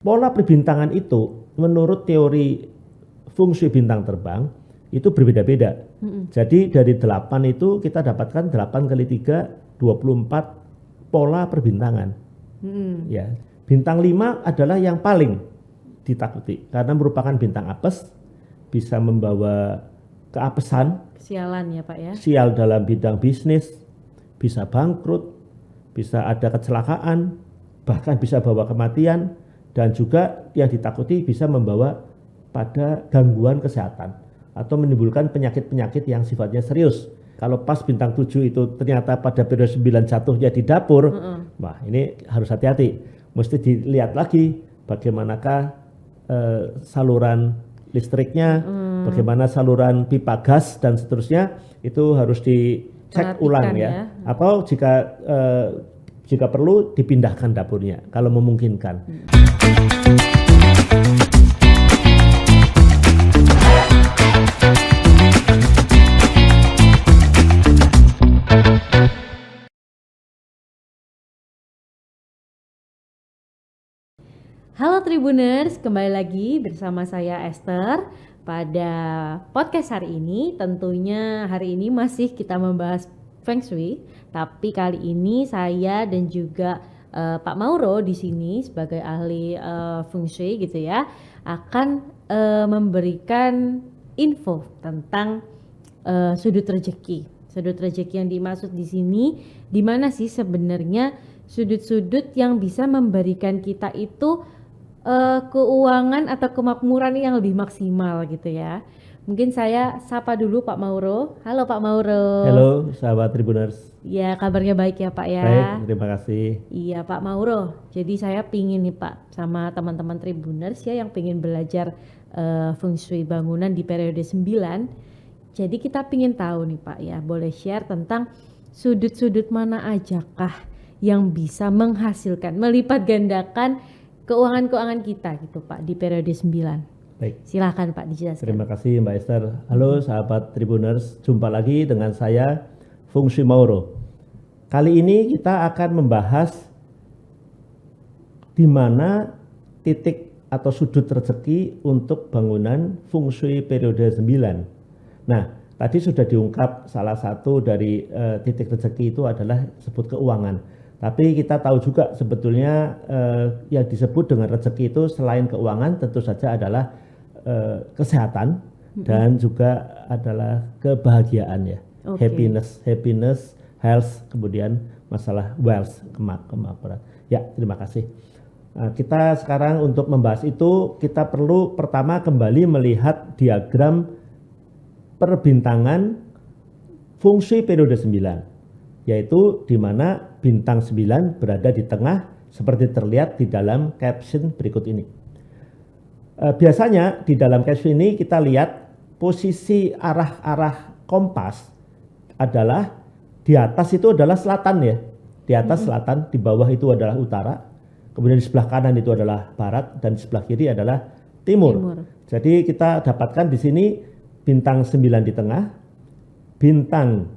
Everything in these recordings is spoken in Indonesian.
Pola perbintangan itu menurut teori fungsi bintang terbang itu berbeda-beda. Jadi dari 8 itu kita dapatkan 8 kali 3, 24 pola perbintangan. Ya. Bintang 5 adalah yang paling ditakuti karena merupakan bintang apes, bisa membawa keapesan, Sialan ya Pak ya. sial dalam bidang bisnis, bisa bangkrut, bisa ada kecelakaan, bahkan bisa bawa kematian, dan juga yang ditakuti bisa membawa pada gangguan kesehatan atau menimbulkan penyakit-penyakit yang sifatnya serius. Kalau pas bintang 7 itu ternyata pada periode 9 jatuhnya di dapur, wah ini harus hati-hati. Mesti dilihat lagi bagaimanakah saluran listriknya, bagaimana saluran pipa gas dan seterusnya, itu harus dicek ulang ya. Atau jika perlu dipindahkan dapurnya kalau memungkinkan. Halo Tribuners, kembali lagi bersama saya Esther. Pada podcast hari ini, tentunya hari ini masih kita membahas Feng Shui, tapi kali ini saya dan juga Pak Mauro di sini sebagai ahli Feng Shui gitu ya, akan memberikan info tentang sudut rezeki. Sudut rezeki yang dimaksud di sini, di mana sih sebenarnya sudut-sudut yang bisa memberikan kita itu keuangan atau kemakmuran yang lebih maksimal gitu ya. Mungkin saya sapa dulu Pak Mauro. Halo Pak Mauro. Halo sahabat Tribuners. Ya, kabarnya baik ya Pak ya. Baik, terima kasih. Iya Pak Mauro. Jadi saya pingin nih Pak sama teman-teman Tribuners ya yang pingin belajar Feng Shui bangunan di periode 9. Jadi kita pingin tahu nih Pak ya, boleh share tentang sudut-sudut mana ajakah yang bisa menghasilkan, melipat gandakan keuangan-keuangan kita gitu Pak di periode 9. Baik. Silakan Pak dijelaskan. Terima kasih Mbak Esther. Halo sahabat Tribuners, jumpa lagi dengan saya Feng Shui Mauro. Kali ini kita akan membahas di mana titik atau sudut rezeki untuk bangunan Feng Shui periode 9. Nah, tadi sudah diungkap salah satu dari titik rezeki itu adalah sebut keuangan. Tapi kita tahu juga sebetulnya yang disebut dengan rezeki itu selain keuangan tentu saja adalah kesehatan dan juga adalah kebahagiaan ya. Okay. Happiness, health, kemudian masalah wealth, kemakmuran. Ya, terima kasih. Nah, kita sekarang untuk membahas itu kita perlu pertama kembali melihat diagram perbintangan Feng Shui periode 9. Yaitu di mana bintang 9 berada di tengah seperti terlihat di dalam caption berikut ini. Biasanya di dalam caption ini kita lihat posisi arah-arah kompas adalah di atas itu adalah selatan ya. Di atas selatan, di bawah itu adalah utara, kemudian di sebelah kanan itu adalah barat dan di sebelah kiri adalah timur. Jadi kita dapatkan di sini bintang 9 di tengah, bintang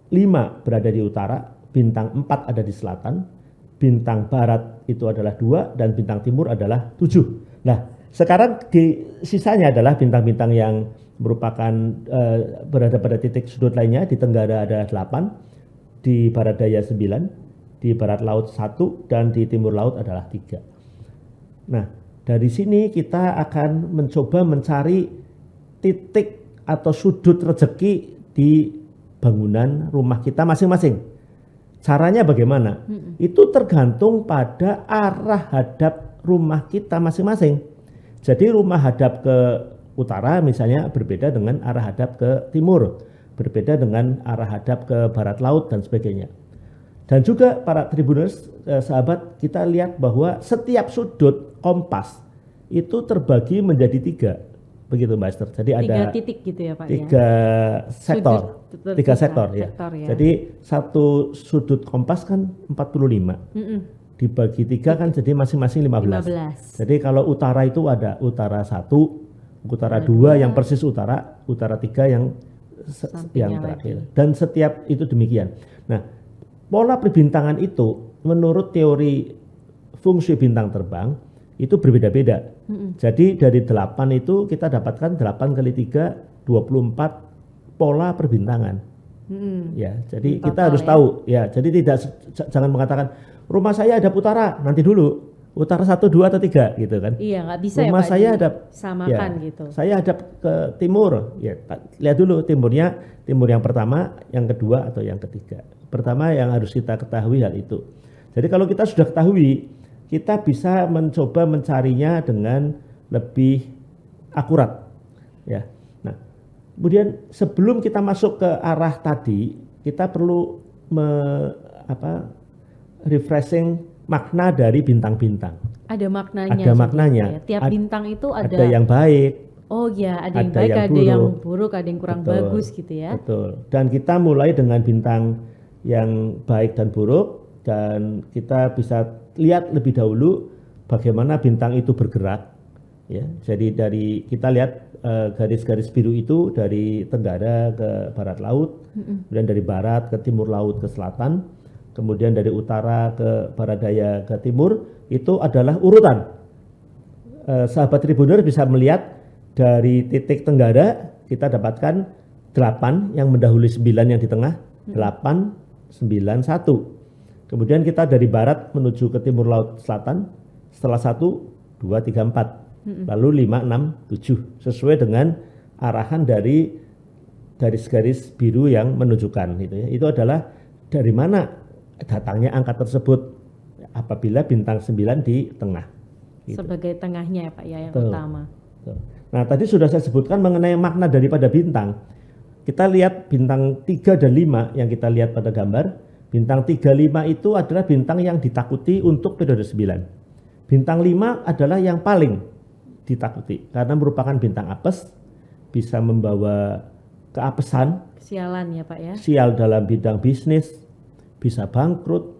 5 berada di utara, bintang 4 ada di selatan, bintang barat itu adalah 2 dan bintang timur adalah 7. Nah, sekarang di sisanya adalah bintang-bintang yang merupakan berada pada titik sudut lainnya. Di tenggara ada 8, di barat daya 9, di barat laut 1 dan di timur laut adalah 3. Nah, dari sini kita akan mencoba mencari titik atau sudut rezeki di bangunan rumah kita masing-masing. Caranya bagaimana? Itu tergantung pada arah hadap rumah kita masing-masing. Jadi rumah hadap ke utara misalnya berbeda dengan arah hadap ke timur, berbeda dengan arah hadap ke barat laut dan sebagainya. Dan juga para Tribuners, sahabat, kita lihat bahwa setiap sudut kompas itu terbagi menjadi 3. Begitu Mbak Esther. Jadi ada 3 titik gitu ya Pak 3 sektor. Sudut, 3 sektor ya. ya. Jadi satu sudut kompas kan 45. Dibagi 3 kan jadi masing-masing 15. Jadi kalau utara itu ada utara 1, utara 2 yang persis utara 3 yang terakhir. Lagi. Dan setiap itu demikian. Nah, pola perbintangan itu menurut teori Feng Shui bintang terbang itu berbeda-beda. Jadi dari 8 itu kita dapatkan 8 kali 3, 24 pola perbintangan. Ya, jadi Total kita harus ya. tahu ya. Jadi jangan mengatakan rumah saya ada utara, nanti dulu utara 1, 2 atau 3 gitu kan. Iya, nggak bisa Rumah ya Pak saya ada disamakan ya, gitu. saya hadap ke timur. Ya, lihat dulu timurnya, timur yang pertama, yang kedua atau yang ketiga. Pertama yang harus kita ketahui hal itu. Jadi kalau kita sudah ketahui, kita bisa mencoba mencarinya dengan lebih akurat. Ya. Nah, kemudian sebelum kita masuk ke arah tadi, kita perlu refreshing makna dari bintang-bintang. Ada maknanya. Ada juga maknanya. ya. Tiap bintang itu ada yang baik. Oh ya, ada yang ada baik, yang ada yang buruk. buruk, ada yang kurang Betul, bagus gitu ya. Betul. Dan kita mulai dengan bintang yang baik dan buruk, dan kita bisa lihat lebih dahulu bagaimana bintang itu bergerak. Ya, jadi dari kita lihat garis-garis biru itu dari tenggara ke barat laut, kemudian dari barat ke timur laut ke selatan, kemudian dari utara ke barat daya ke timur, itu adalah urutan. Sahabat Tribuner bisa melihat dari titik tenggara kita dapatkan 8 yang mendahului 9 yang di tengah, 8, 9, 1. Kemudian kita dari barat menuju ke timur laut selatan, setelah 1, 2, 3, 4. Lalu 5, 6, 7. Sesuai dengan arahan dari garis-garis biru yang menunjukkan gitu ya. Itu adalah dari mana datangnya angka tersebut apabila bintang 9 di tengah. Gitu. Sebagai tengahnya ya Pak ya, yang Betul. utama. Betul. Nah, tadi sudah saya sebutkan mengenai makna daripada bintang. Kita lihat bintang 3 dan 5 yang kita lihat pada gambar. Bintang 3, 5 itu adalah bintang yang ditakuti untuk periode 9. Bintang 5 adalah yang paling ditakuti karena merupakan bintang apes, bisa membawa keapesan, Kesialan ya Pak ya. sial dalam bidang bisnis, bisa bangkrut,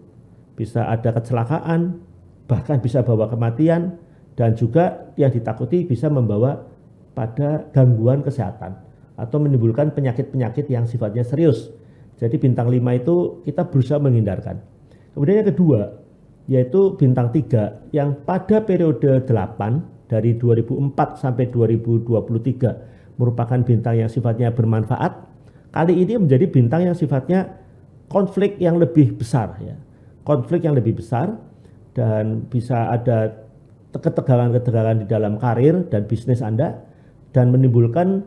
bisa ada kecelakaan, bahkan bisa bawa kematian, dan juga yang ditakuti bisa membawa pada gangguan kesehatan atau menimbulkan penyakit-penyakit yang sifatnya serius. Jadi bintang 5 itu kita berusaha menghindarkan. Kemudian yang kedua yaitu bintang 3 yang pada periode 8 dari 2004 sampai 2023 merupakan bintang yang sifatnya bermanfaat. Kali ini menjadi bintang yang sifatnya konflik yang lebih besar ya. Konflik yang lebih besar dan bisa ada ketegangan-ketegangan di dalam karir dan bisnis Anda dan menimbulkan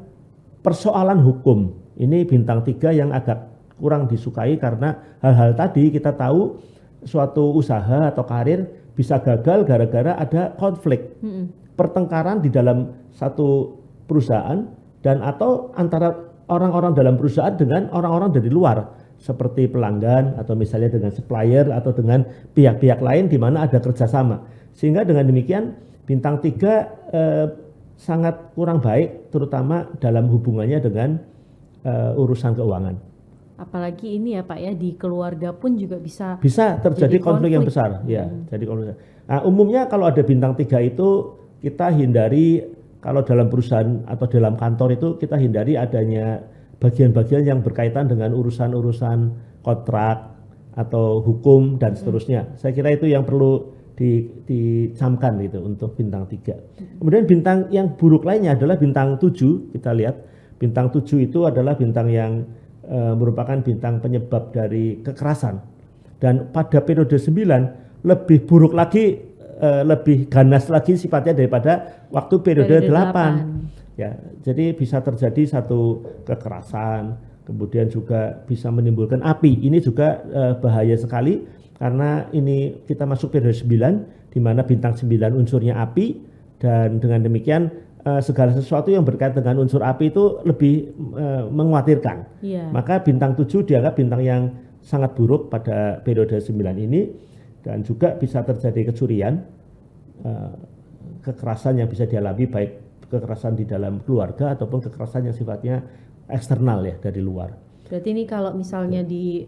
persoalan hukum. Ini bintang 3 yang agak kurang disukai karena hal-hal tadi kita tahu suatu usaha atau karir bisa gagal gara-gara ada konflik. Pertengkaran di dalam satu perusahaan dan atau antara orang-orang dalam perusahaan dengan orang-orang dari luar seperti pelanggan atau misalnya dengan supplier atau dengan pihak-pihak lain di mana ada kerjasama. Sehingga dengan demikian bintang 3 sangat kurang baik terutama dalam hubungannya dengan urusan keuangan. Apalagi ini ya Pak ya, di keluarga pun juga bisa terjadi konflik yang besar ya. Jadi konflik. Nah, umumnya kalau ada bintang 3 itu kita hindari, kalau dalam perusahaan atau dalam kantor itu kita hindari adanya bagian-bagian yang berkaitan dengan urusan-urusan kontrak atau hukum dan seterusnya. Saya kira itu yang perlu dicamkan gitu untuk bintang 3. Kemudian bintang yang buruk lainnya adalah bintang 7. Kita lihat bintang 7 itu adalah bintang yang merupakan bintang penyebab dari kekerasan. Dan pada periode 9 lebih buruk lagi, lebih ganas lagi sifatnya daripada waktu periode 8. Ya, jadi bisa terjadi satu kekerasan, kemudian juga bisa menimbulkan api. Ini juga bahaya sekali karena ini kita masuk periode 9 di mana bintang 9 unsurnya api, dan dengan demikian segala sesuatu yang berkaitan dengan unsur api itu lebih mengkhawatirkan. Maka bintang 7 dianggap bintang yang sangat buruk pada periode 9 ini, dan juga bisa terjadi kecurian, kekerasan yang bisa dialami, baik kekerasan di dalam keluarga ataupun kekerasan yang sifatnya eksternal ya dari luar. Berarti ini kalau misalnya di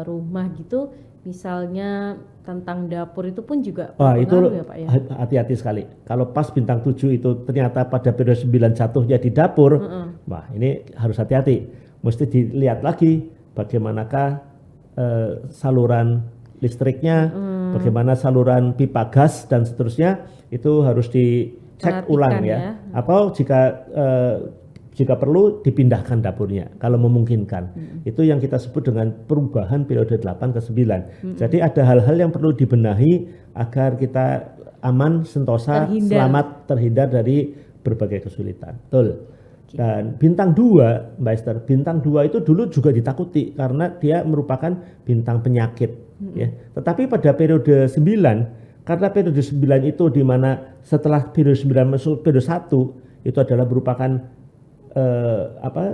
rumah gitu, misalnya tentang dapur itu pun juga itu ya Pak ya? Hati-hati sekali. Kalau pas bintang 7 itu ternyata pada periode 9 jatuhnya di dapur, wah ini harus hati-hati. Mesti dilihat lagi bagaimanakah saluran listriknya, bagaimana saluran pipa gas dan seterusnya itu harus dicek Perhatikan ulang ya. Atau jika perlu dipindahkan dapurnya kalau memungkinkan. Itu yang kita sebut dengan perubahan periode 8 ke 9. Jadi ada hal-hal yang perlu dibenahi agar kita aman, sentosa, selamat, terhindar dari berbagai kesulitan. Betul. Dan bintang 2, Mbak Esther, bintang 2 itu dulu juga ditakuti karena dia merupakan bintang penyakit ya. Tetapi pada periode 9, karena periode 9 itu di mana setelah periode 9 masuk periode 1 itu adalah merupakan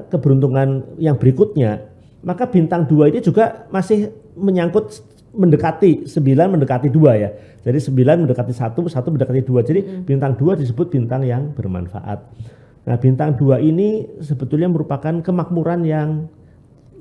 keberuntungan yang berikutnya, maka bintang 2 ini juga masih menyangkut mendekati 9 mendekati 2 ya. Jadi 9 mendekati 1 mendekati 2. Jadi bintang 2 disebut bintang yang bermanfaat. Nah, bintang 2 ini sebetulnya merupakan kemakmuran yang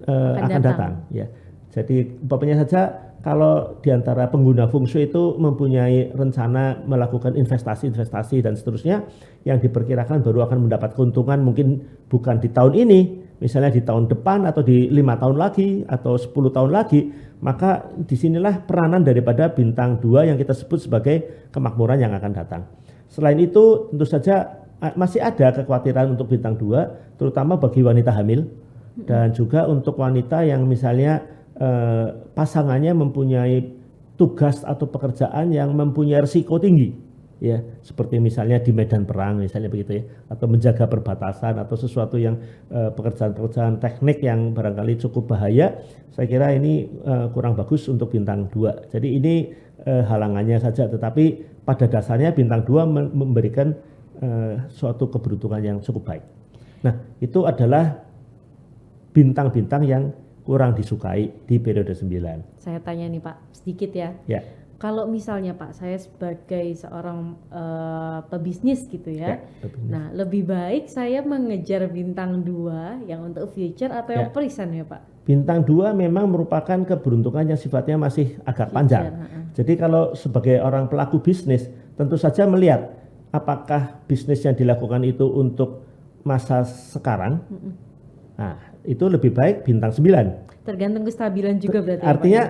akan datang ya. Jadi umpamanya saja kalau diantara pengguna feng shui itu mempunyai rencana melakukan investasi dan seterusnya yang diperkirakan baru akan mendapat keuntungan mungkin bukan di tahun ini, misalnya di tahun depan atau di 5 tahun lagi atau 10 tahun lagi, maka disinilah peranan daripada bintang 2 yang kita sebut sebagai kemakmuran yang akan datang. Selain itu tentu saja masih ada kekhawatiran untuk bintang 2 terutama bagi wanita hamil dan juga untuk wanita yang misalnya pasangannya mempunyai tugas atau pekerjaan yang mempunyai risiko tinggi ya, seperti misalnya di medan perang misalnya begitu ya, atau menjaga perbatasan atau sesuatu yang pekerjaan-pekerjaan teknik yang barangkali cukup bahaya. Saya kira ini kurang bagus untuk bintang 2. Jadi ini halangannya saja, tetapi pada dasarnya bintang 2 memberikan suatu keberuntungan yang cukup baik. Nah, itu adalah bintang-bintang yang kurang disukai di periode 9. Saya tanya nih Pak, sedikit ya. Ya. Kalau misalnya Pak, saya sebagai seorang pebisnis gitu ya. Nah, lebih baik saya mengejar bintang 2 yang untuk future atau yang present ya Pak? Bintang 2 memang merupakan keberuntungan yang sifatnya masih agak panjang. Jadi kalau sebagai orang pelaku bisnis, tentu saja melihat apakah bisnis yang dilakukan itu untuk masa sekarang. Nah, itu lebih baik bintang 9. Tergantung kestabilan juga berarti. Artinya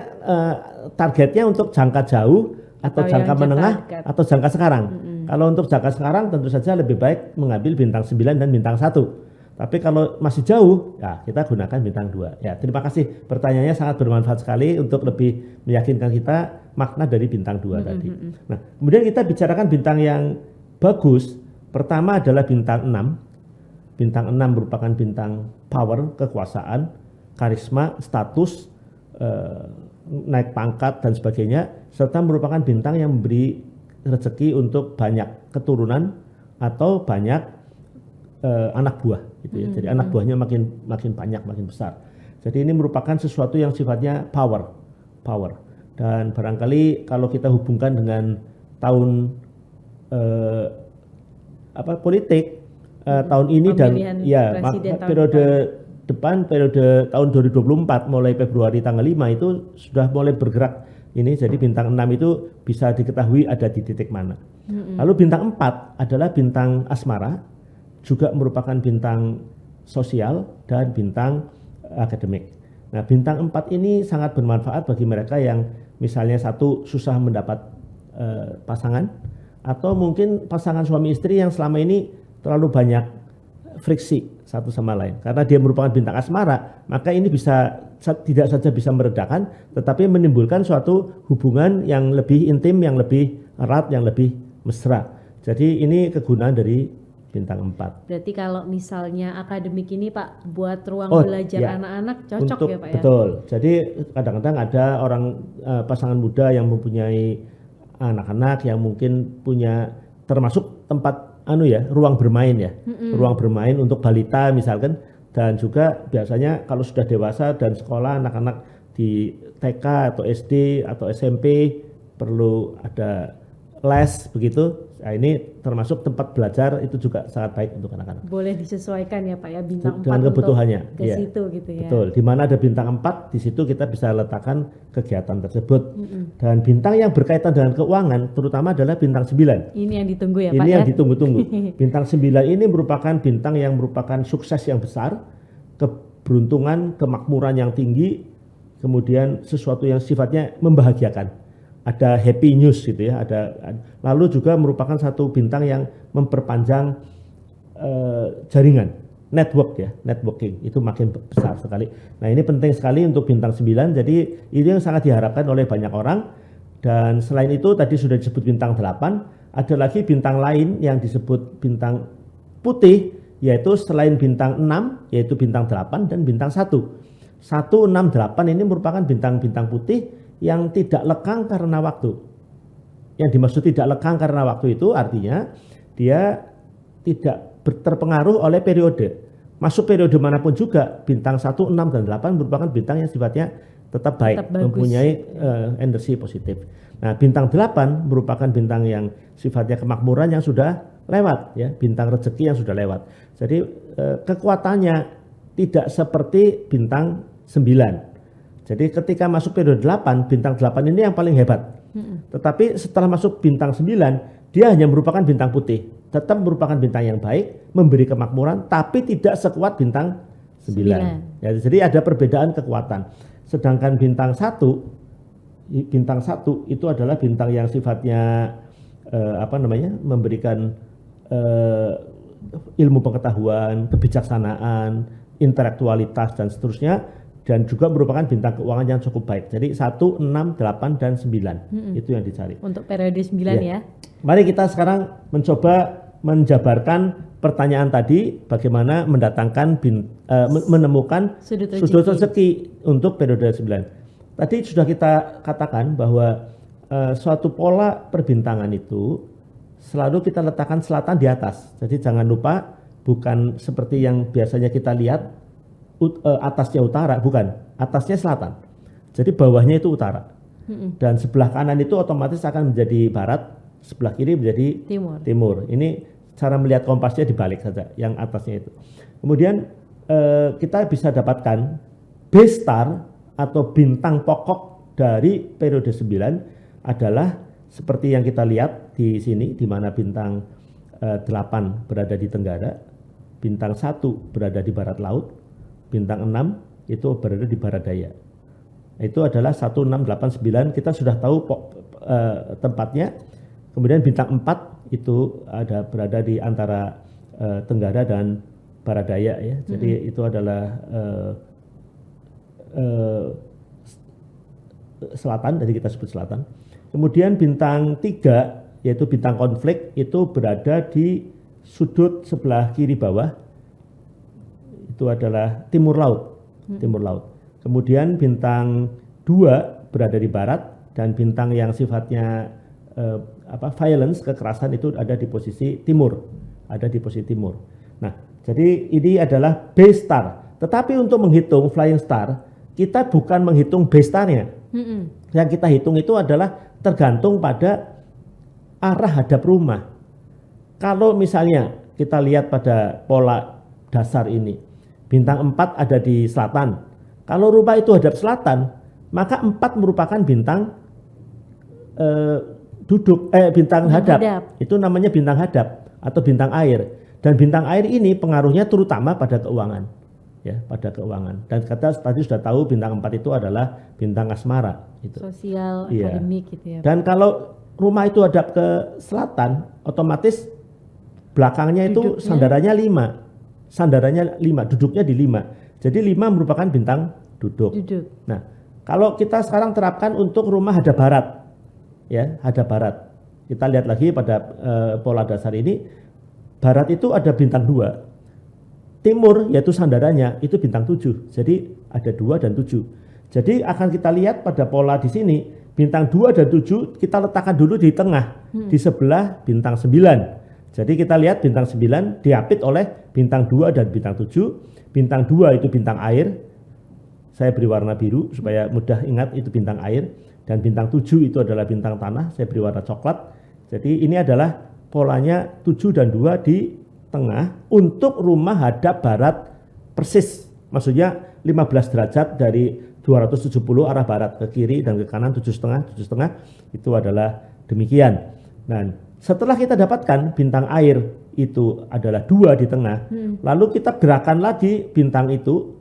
targetnya untuk jangka jauh atau jangka menengah atau jangka sekarang. Kalau untuk jangka sekarang tentu saja lebih baik mengambil bintang 9 dan bintang 1. Tapi kalau masih jauh, ya kita gunakan bintang 2. Ya, terima kasih. Pertanyaannya sangat bermanfaat sekali untuk lebih meyakinkan kita makna dari bintang 2 tadi. Nah, kemudian kita bicarakan bintang yang bagus. Pertama adalah bintang 6. Bintang 6 merupakan bintang power, kekuasaan, karisma, status, naik pangkat dan sebagainya, serta merupakan bintang yang memberi rezeki untuk banyak keturunan atau banyak anak buah gitu ya. Jadi anak buahnya makin banyak, makin besar. Jadi ini merupakan sesuatu yang sifatnya power. Dan barangkali kalau kita hubungkan dengan tahun politik tahun ini pemilihan dan ya periode depan, periode tahun 2024 mulai Februari tanggal 5 itu sudah mulai bergerak ini. Jadi bintang 6 itu bisa diketahui ada di titik mana. Lalu bintang 4 adalah bintang asmara, juga merupakan bintang sosial dan bintang akademik. Nah, bintang 4 ini sangat bermanfaat bagi mereka yang misalnya satu susah mendapat pasangan, atau mungkin pasangan suami istri yang selama ini terlalu banyak friksi satu sama lain. Karena dia merupakan bintang asmara, maka ini bisa tidak saja bisa meredakan, tetapi menimbulkan suatu hubungan yang lebih intim, yang lebih erat, yang lebih mesra. Jadi ini kegunaan dari bintang 4. Berarti kalau misalnya akademik ini Pak, buat ruang belajar anak-anak cocok untuk, ya Pak ya? Betul. Jadi kadang-kadang ada orang pasangan muda yang mempunyai anak-anak yang mungkin punya termasuk tempat ruang bermain ya. Ruang bermain untuk balita misalkan, dan juga biasanya kalau sudah dewasa dan sekolah, anak-anak di TK atau SD atau SMP perlu ada les begitu. Nah, ini termasuk tempat belajar, itu juga sangat baik untuk anak-anak. Boleh disesuaikan ya Pak ya, bintang 4 dengan kebutuhannya ke situ gitu ya. Betul. Di mana ada bintang 4, di situ kita bisa letakkan kegiatan tersebut. Dan bintang yang berkaitan dengan keuangan terutama adalah bintang 9. Ini yang ditunggu ya Pak. Ini yang ditunggu-tunggu. Bintang 9 ini merupakan bintang yang merupakan sukses yang besar, keberuntungan, kemakmuran yang tinggi, kemudian sesuatu yang sifatnya membahagiakan. ada happy news gitu ya, lalu juga merupakan satu bintang yang memperpanjang jaringan network ya, networking itu makin besar sekali. Nah, ini penting sekali untuk bintang 9. Jadi ini yang sangat diharapkan oleh banyak orang. Dan selain itu tadi sudah disebut bintang 8, ada lagi bintang lain yang disebut bintang putih, yaitu selain bintang 6 yaitu bintang 8 dan bintang 1. 1, 6, 8 ini merupakan bintang-bintang putih yang tidak lekang karena waktu. Yang dimaksud tidak lekang karena waktu itu artinya dia tidak terpengaruh oleh periode. Masuk periode manapun juga, bintang 1, 6, dan 8 merupakan bintang yang sifatnya tetap baik, mempunyai energi positif. Nah, bintang 8 merupakan bintang yang sifatnya kemakmuran yang sudah lewat, ya, bintang rezeki yang sudah lewat. Jadi kekuatannya tidak seperti bintang 9. Jadi ketika masuk periode 8, bintang 8 ini yang paling hebat. Tetapi setelah masuk bintang 9, dia hanya merupakan bintang putih. Tetap merupakan bintang yang baik, memberi kemakmuran, tapi tidak sekuat bintang 9. Ya, jadi ada perbedaan kekuatan. Sedangkan bintang 1 itu adalah bintang yang sifatnya memberikan ilmu pengetahuan, kebijaksanaan, intelektualitas dan seterusnya, dan juga merupakan bintang keuangan yang cukup baik. Jadi 1, 6, 8, dan 9 itu yang dicari. Untuk periode 9 ya. Mari kita sekarang mencoba menjabarkan pertanyaan tadi, bagaimana mendatangkan menemukan sudut rezeki untuk periode 9. Tadi sudah kita katakan bahwa suatu pola perbintangan itu selalu kita letakkan selatan di atas. Jadi jangan lupa, bukan seperti yang biasanya kita lihat atasnya utara, bukan, atasnya selatan. Jadi bawahnya itu utara. Dan sebelah kanan itu otomatis akan menjadi barat, sebelah kiri menjadi timur. Ini cara melihat kompasnya dibalik saja, yang atasnya itu. Kemudian kita bisa dapatkan base star atau bintang pokok dari periode 9 adalah seperti yang kita lihat di sini, di mana bintang 8 berada di tenggara, bintang 1 berada di barat laut, bintang 6 itu berada di barat daya. Itu adalah 1, 6, 8, 9, kita sudah tahu tempatnya. Kemudian bintang 4 itu berada di antara tenggara dan barat daya ya. Jadi itu adalah selatan, jadi kita sebut selatan. Kemudian bintang 3 yaitu bintang konflik itu berada di sudut sebelah kiri bawah. Itu adalah timur laut. Timur laut. Kemudian bintang 2 berada di barat, dan bintang yang sifatnya violence, kekerasan, itu ada di posisi timur. Ada di posisi timur. Nah, jadi ini adalah base star. Tetapi untuk menghitung flying star, kita bukan menghitung base starnya. Yang kita hitung itu adalah tergantung pada arah hadap rumah. Kalau misalnya kita lihat pada pola dasar ini, bintang 4 ada di selatan. Kalau rumah itu hadap selatan, maka 4 merupakan bintang bintang hadap. Itu namanya bintang hadap atau bintang air. Dan bintang air ini pengaruhnya terutama pada keuangan, ya, pada keuangan. Dan kita tadi sudah tahu bintang 4 itu adalah bintang asmara, itu. Sosial, akademik gitu ya. Dan kalau rumah itu hadap ke selatan, otomatis belakangnya itu sandarannya 5. Sandarannya 5, duduknya di 5. Jadi 5 merupakan bintang duduk. Nah, kalau kita sekarang terapkan untuk rumah hadap barat, ya, hadap barat. Kita lihat lagi pada pola dasar ini, barat itu ada bintang 2. Timur yaitu sandarannya itu bintang 7. Jadi ada 2 dan 7. Jadi akan kita lihat pada pola di sini, bintang 2 dan 7 kita letakkan dulu di tengah, di sebelah bintang 9. Jadi kita lihat bintang 9 diapit oleh bintang 2 dan bintang 7. Bintang 2 itu bintang air. Saya beri warna biru supaya mudah ingat, itu bintang air. Dan bintang 7 itu adalah bintang tanah. Saya beri warna coklat. Jadi ini adalah polanya 7 dan 2 di tengah untuk rumah hadap barat persis. Maksudnya 15 derajat dari 270 arah barat ke kiri dan ke kanan 7,5 itu adalah demikian. Dan setelah kita dapatkan bintang air itu adalah 2 di tengah, lalu kita gerakan lagi bintang itu,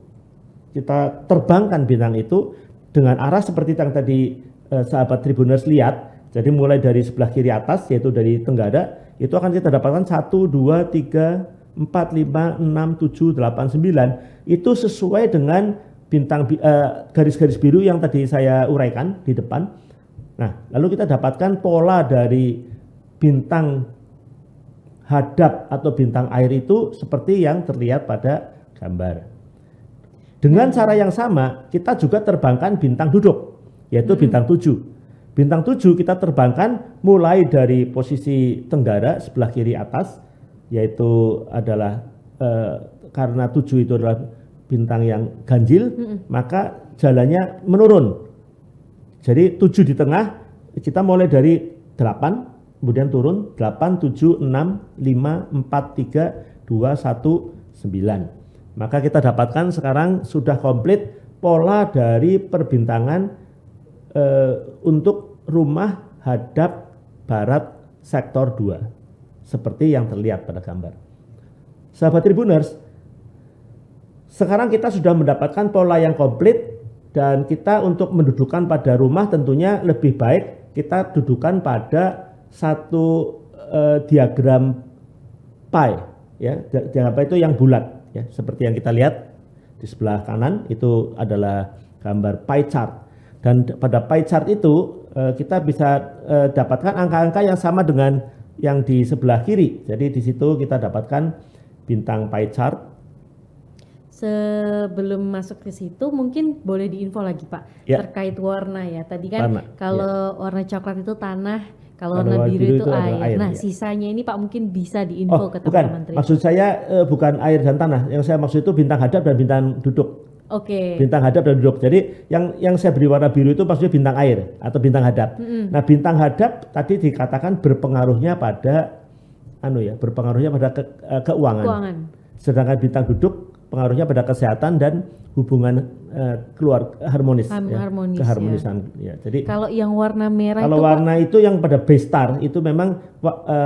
kita terbangkan bintang itu dengan arah seperti yang tadi sahabat Tribuners lihat, jadi mulai dari sebelah kiri atas yaitu dari tenggara, itu akan kita dapatkan 1, 2, 3, 4, 5, 6, 7, 8, 9. Itu sesuai dengan bintang garis-garis biru yang tadi saya uraikan di depan. Nah, lalu kita dapatkan pola dari bintang hadap atau bintang air itu seperti yang terlihat pada gambar. Dengan cara yang sama, kita juga terbangkan bintang duduk, yaitu bintang 7. Bintang 7 kita terbangkan mulai dari posisi tenggara sebelah kiri atas, yaitu adalah karena 7 itu adalah bintang yang ganjil, maka jalannya menurun. Jadi 7 di tengah, kita mulai dari 8, kemudian turun 8, 7, 6, 5, 4, 3, 2, 1, 9. Maka kita dapatkan sekarang sudah komplit pola dari perbintangan untuk rumah hadap barat sektor 2. Seperti yang terlihat pada gambar. Sahabat Tribuners, sekarang kita sudah mendapatkan pola yang komplit dan kita untuk mendudukan pada rumah tentunya lebih baik kita dudukan pada satu diagram pie, ya, diagram pie itu yang bulat, ya, seperti yang kita lihat di sebelah kanan itu adalah gambar pie chart, dan pada pie chart itu kita bisa dapatkan angka-angka yang sama dengan yang di sebelah kiri. Jadi di situ kita dapatkan bintang pie chart. Sebelum masuk ke situ mungkin boleh diinfo lagi Pak, ya, terkait warna ya. Tadi kan kalau warna coklat itu tanah, kalau warna biru itu air. Nah, sisanya ini Pak mungkin bisa diinfo ke teman-teman. Bukan, maksud saya bukan air dan tanah. Yang saya maksud itu bintang hadap dan bintang duduk. Oke. Bintang hadap dan duduk. Jadi yang saya beri warna biru itu maksudnya bintang air atau bintang hadap. Nah, bintang hadap tadi dikatakan berpengaruhnya pada berpengaruhnya pada keuangan. Sedangkan bintang duduk pengaruhnya pada kesehatan dan hubungan harmonis, keharmonisan. Ya. Jadi kalau yang warna merah kalau itu warna itu yang pada base star itu memang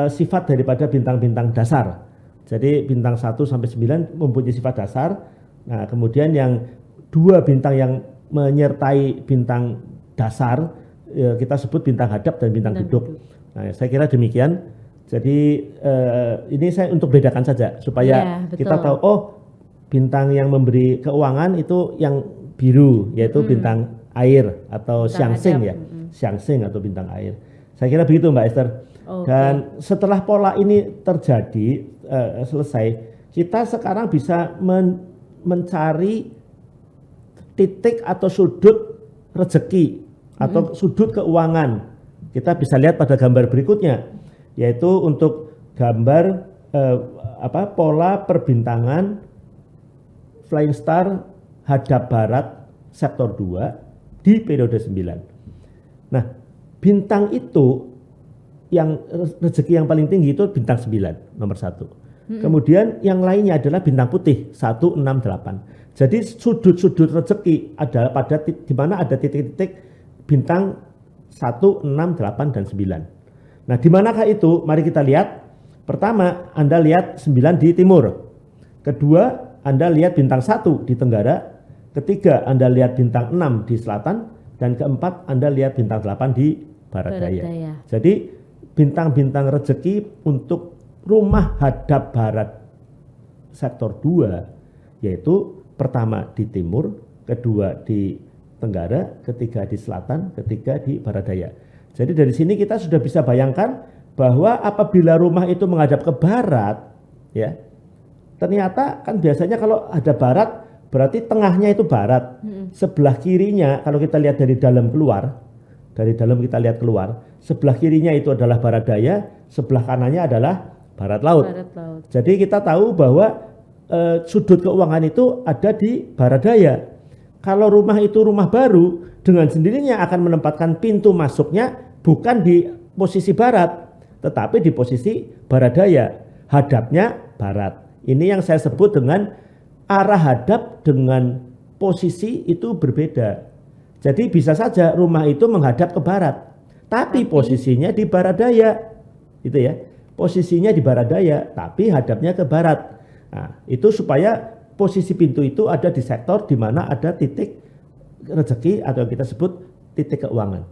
sifat daripada bintang-bintang dasar. Jadi bintang 1 sampai 9 mempunyai sifat dasar. Nah, kemudian yang 2 bintang yang menyertai bintang dasar kita sebut bintang hadap dan bintang duduk. Nah, saya kira demikian. Jadi ini saya untuk bedakan saja supaya kita tahu, oh, bintang yang memberi keuangan itu yang biru, yaitu bintang air atau xiangxing, ya, xiangxing atau bintang air. Saya kira begitu Mbak Esther. Dan setelah pola ini terjadi selesai, kita sekarang bisa mencari titik atau sudut rezeki atau sudut keuangan. Kita bisa lihat pada gambar berikutnya, yaitu untuk gambar pola perbintangan Flying Star hadap barat sektor 2 di periode 9. Nah, bintang itu yang rezeki yang paling tinggi itu bintang 9, nomor 1. Kemudian yang lainnya adalah bintang putih 1, 6, 8. Jadi sudut-sudut rezeki adalah pada di mana ada titik-titik bintang 1, 6, 8 dan 9. Nah, di manakah itu? Mari kita lihat. Pertama, Anda lihat 9 di timur. Kedua, Anda lihat bintang 1 di tenggara. Ketiga, Anda lihat bintang 6 di selatan. Dan keempat, Anda lihat bintang 8 di barat daya. Jadi bintang-bintang rezeki untuk rumah hadap barat sektor 2, yaitu pertama di timur, kedua di tenggara, ketiga di selatan, ketiga di barat daya. Jadi dari sini kita sudah bisa bayangkan bahwa apabila rumah itu menghadap ke barat, ya, ternyata kan biasanya kalau ada barat berarti tengahnya itu barat. Sebelah kirinya kalau kita lihat dari dalam keluar, dari dalam kita lihat keluar, sebelah kirinya itu adalah barat daya, sebelah kanannya adalah barat laut. Jadi kita tahu bahwa sudut keuangan itu ada di barat daya. Kalau rumah itu rumah baru, dengan sendirinya akan menempatkan pintu masuknya bukan di posisi barat, tetapi di posisi barat daya, hadapnya barat. Ini yang saya sebut dengan arah hadap dengan posisi itu berbeda. Jadi bisa saja rumah itu menghadap ke barat, tapi posisinya di barat daya, gitu ya. Posisinya di barat daya, tapi hadapnya ke barat. Nah, itu supaya posisi pintu itu ada di sektor di mana ada titik rezeki atau yang kita sebut titik keuangan.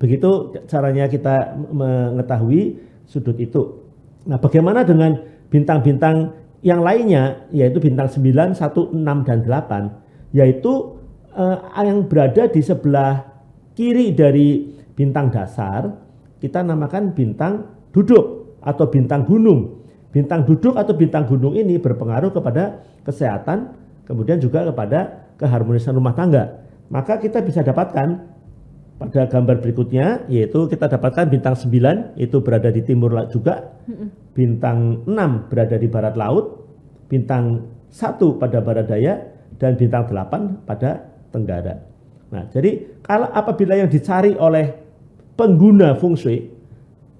Begitu caranya kita mengetahui sudut itu. Nah, bagaimana dengan bintang-bintang yang lainnya, yaitu bintang 9, 1, 6, dan 8, yaitu yang berada di sebelah kiri dari bintang dasar, kita namakan bintang duduk atau bintang gunung. Bintang duduk atau bintang gunung ini berpengaruh kepada kesehatan, kemudian juga kepada keharmonisan rumah tangga. Maka kita bisa dapatkan pada gambar berikutnya, yaitu kita dapatkan bintang 9 itu berada di timur juga, bintang 6 berada di barat laut, bintang 1 pada barat daya, dan bintang 8 pada tenggara. Nah, jadi kalau apabila yang dicari oleh pengguna feng shui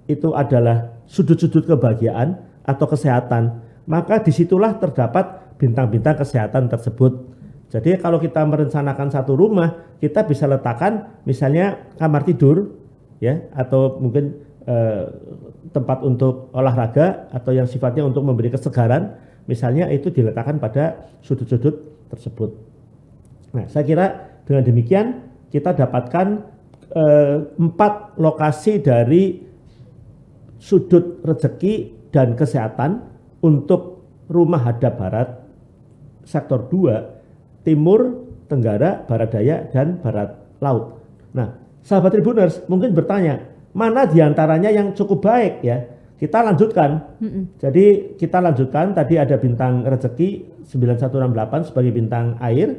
itu adalah sudut-sudut kebahagiaan atau kesehatan, maka disitulah terdapat bintang-bintang kesehatan tersebut. Jadi kalau kita merencanakan satu rumah, kita bisa letakkan misalnya kamar tidur, ya, atau mungkin tempat untuk olahraga atau yang sifatnya untuk memberi kesegaran, misalnya itu diletakkan pada sudut-sudut tersebut. Nah, saya kira dengan demikian kita dapatkan 4 lokasi dari sudut rezeki dan kesehatan untuk rumah hadap barat, sektor 2, timur, tenggara, barat daya, dan barat laut. Nah, sahabat Tribuners mungkin bertanya, mana diantaranya yang cukup baik ya? Kita lanjutkan. Jadi kita lanjutkan, tadi ada bintang rezeki 9168 sebagai bintang air,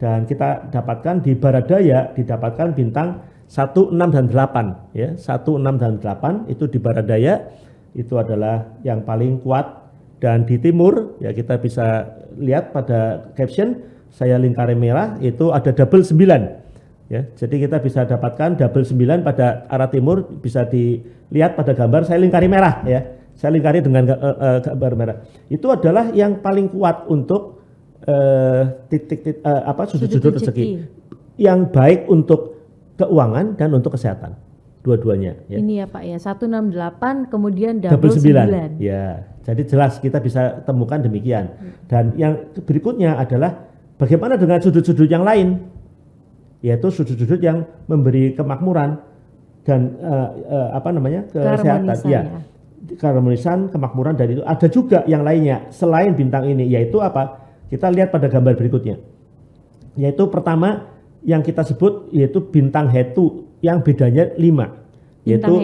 dan kita dapatkan di barat daya didapatkan bintang 1, 6, dan 8 ya. 1, 6, dan 8 itu di barat daya itu adalah yang paling kuat, dan di timur ya kita bisa lihat pada caption saya lingkari merah itu ada double 9 ya. Jadi kita bisa dapatkan double 9 pada arah timur, bisa dilihat pada gambar saya lingkari merah ya. Saya lingkari dengan gambar merah. Itu adalah yang paling kuat untuk sudut-sudut rezeki yang baik untuk keuangan dan untuk kesehatan, dua-duanya ya. Ini ya Pak ya, 168 kemudian double 9. Ya, jadi jelas kita bisa temukan demikian. Dan yang berikutnya adalah bagaimana dengan sudut-sudut yang lain, yaitu sudut-sudut yang memberi kemakmuran dan kesehatan ya. Keharmonisan, kemakmuran, dan itu ada juga yang lainnya selain bintang ini, yaitu apa? Kita lihat pada gambar berikutnya. Yaitu pertama yang kita sebut yaitu bintang Hetu yang bedanya 5. Yaitu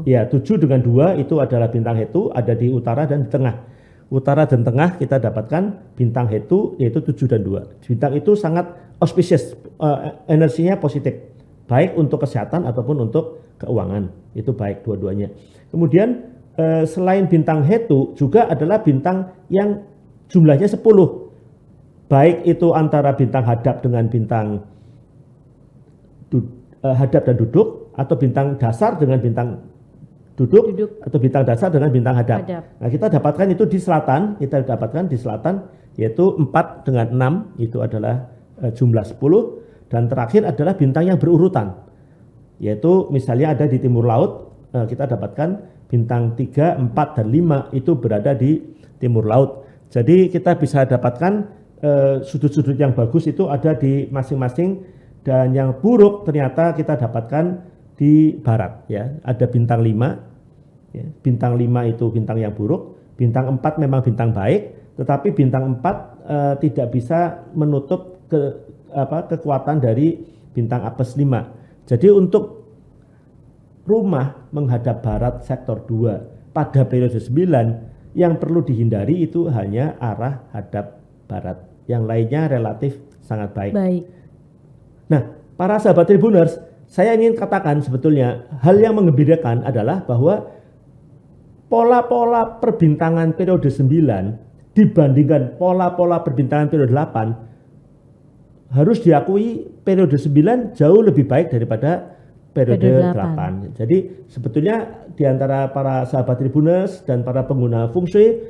ya 7 dengan 2 itu adalah bintang Hetu, ada di utara dan di tengah. Utara dan tengah kita dapatkan bintang Hetu yaitu 7 dan 2. Bintang itu sangat auspicious, energinya positif, baik untuk kesehatan ataupun untuk keuangan. Itu baik dua-duanya. Kemudian selain bintang Hetu juga adalah bintang yang jumlahnya 10. Baik itu antara bintang hadap dengan bintang hadap dan duduk, atau bintang dasar dengan bintang duduk, atau bintang dasar dengan bintang hadap. Nah, kita dapatkan itu di selatan, yaitu 4 dengan 6 itu adalah jumlah 10, dan terakhir adalah bintang yang berurutan, yaitu misalnya ada di timur laut, kita dapatkan bintang 3, 4, dan 5 itu berada di timur laut. Jadi kita bisa dapatkan sudut-sudut yang bagus itu ada di masing-masing, dan yang buruk ternyata kita dapatkan di barat ya. Ada bintang 5 ya. Bintang 5 itu bintang yang buruk, bintang 4 memang bintang baik, tetapi bintang 4 tidak bisa menutup kekuatan dari bintang apes 5. Jadi untuk rumah menghadap barat sektor 2 pada periode 9 yang perlu dihindari itu hanya arah hadap barat. Yang lainnya relatif sangat baik. Nah, para sahabat Tribuners, saya ingin katakan sebetulnya hal yang menggembirakan adalah bahwa pola-pola perbintangan periode 9 dibandingkan pola-pola perbintangan periode 8 harus diakui periode 9 jauh lebih baik daripada periode 8. Jadi sebetulnya di antara para sahabat Tribuners dan para pengguna feng shui,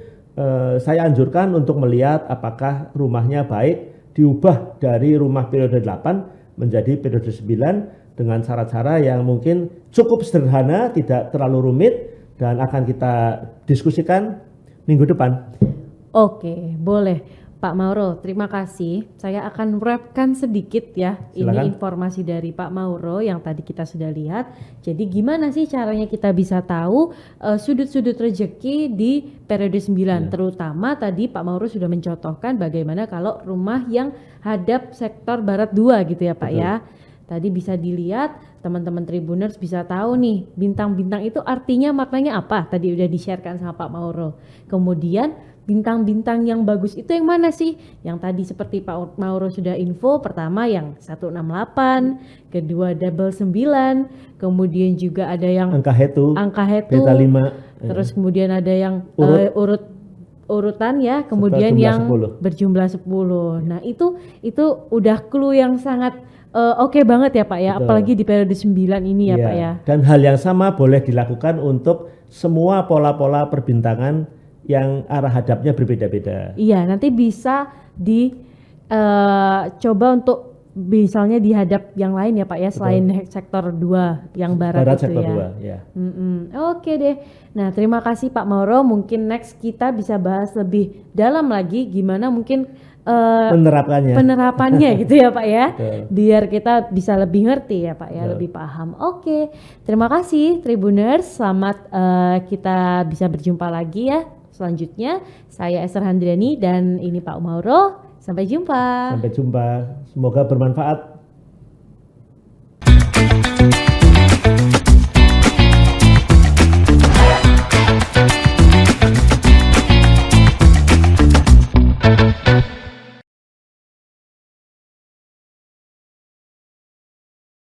saya anjurkan untuk melihat apakah rumahnya baik diubah dari rumah periode 8 menjadi periode 9 dengan cara-cara yang mungkin cukup sederhana, tidak terlalu rumit, dan akan kita diskusikan minggu depan. Oke, boleh. Pak Mauro, terima kasih. Saya akan wrapkan sedikit ya. Silakan. Ini informasi dari Pak Mauro yang tadi kita sudah lihat. Jadi gimana sih caranya kita bisa tahu sudut-sudut rezeki di periode 9, terutama tadi Pak Mauro sudah mencontohkan bagaimana kalau rumah yang hadap sektor barat 2 gitu ya Pak Betul. ya. Tadi bisa dilihat, teman-teman Tribuners bisa tahu nih bintang-bintang itu artinya maknanya apa. Tadi udah di-sharekan sama Pak Mauro. Kemudian bintang-bintang yang bagus itu yang mana sih? Yang tadi seperti Pak Mauro sudah info, pertama yang 168, kedua double 9, kemudian juga ada yang Angka hetu, angka hetu, beta 5, terus kemudian ada yang urutan ya, kemudian serta jumlah yang 10. berjumlah 10. Nah, itu udah clue yang sangat oke banget ya Pak ya, Betul. apalagi di periode 9 ini ya Iya. Pak ya. Dan hal yang sama boleh dilakukan untuk semua pola-pola perbintangan yang arah hadapnya berbeda-beda. Iya, nanti bisa coba untuk misalnya di hadap yang lain ya Pak ya, selain sektor 2 yang barat itu sektor ya. 2, ya. Oke deh. Nah, terima kasih Pak Mauro. Mungkin next kita bisa bahas lebih dalam lagi gimana mungkin penerapannya gitu ya Pak ya. Betul. Biar kita bisa lebih ngerti ya Pak ya, Betul. lebih paham. Oke. Terima kasih Tribuners. Selamat kita bisa berjumpa lagi ya. Selanjutnya saya Esther Handriani dan ini Pak Mauro. Sampai jumpa. Sampai jumpa. Semoga bermanfaat.